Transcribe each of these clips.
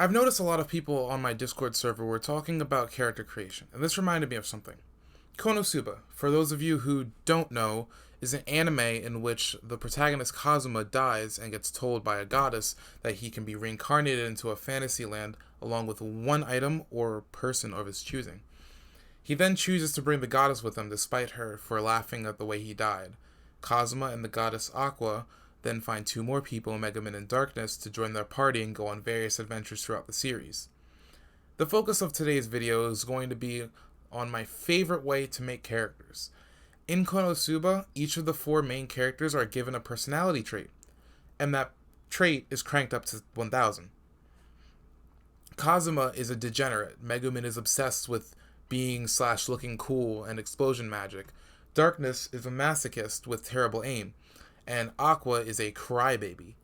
I've noticed a lot of people on my Discord server were talking about character creation, and this reminded me of something. Konosuba, for those of you who don't know, is an anime in which the protagonist Kazuma dies and gets told by a goddess that he can be reincarnated into a fantasy land along with one item or person of his choosing. He then chooses to bring the goddess with him despite her for laughing at the way he died. Kazuma and the goddess Aqua then find two more people, Megumin and Darkness, to join their party and go on various adventures throughout the series. The focus of today's video is going to be on my favorite way to make characters. In Konosuba, each of the four main characters are given a personality trait, and that trait is cranked up to 1000. Kazuma is a degenerate. Megumin is obsessed with being/looking cool and explosion magic. Darkness is a masochist with terrible aim, and Aqua is a crybaby.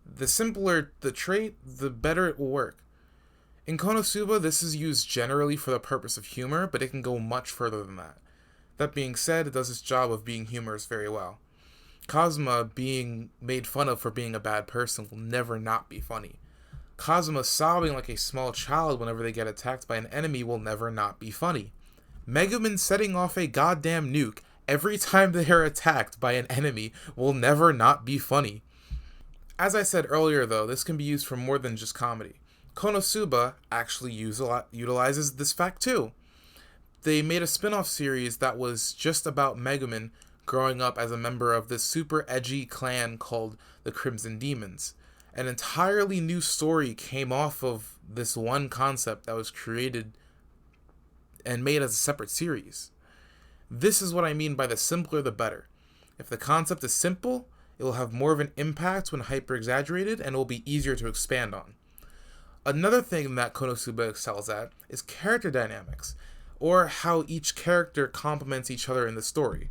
The simpler the trait, the better it will work. In Konosuba, this is used generally for the purpose of humor, but it can go much further than that. That being said, it does its job of being humorous very well. Kazuma being made fun of for being a bad person will never not be funny. Kazuma sobbing like a small child whenever they get attacked by an enemy will never not be funny. Megumin setting off a goddamn nuke every time they are attacked by an enemy will never not be funny. As I said earlier though, this can be used for more than just comedy. Konosuba actually utilizes this fact too. They made a spin-off series that was just about Megumin growing up as a member of this super edgy clan called the Crimson Demons. An entirely new story came off of this one concept that was created and made as a separate series. This is what I mean by the simpler the better. If the concept is simple, it will have more of an impact when hyper-exaggerated and it will be easier to expand on. Another thing that Konosuba excels at is character dynamics, or how each character complements each other in the story.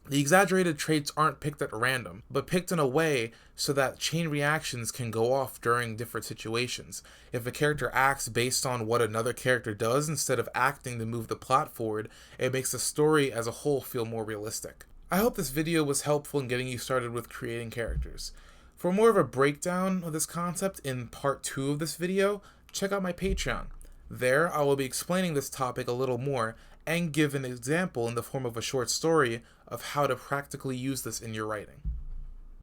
The exaggerated traits aren't picked at random, but picked in a way so that chain reactions can go off during different situations. If a character acts based on what another character does instead of acting to move the plot forward, it makes the story as a whole feel more realistic. I hope this video was helpful in getting you started with creating characters. For more of a breakdown of this concept in part 2 of this video, check out my Patreon. There, I will be explaining this topic a little more and give an example in the form of a short story of how to practically use this in your writing.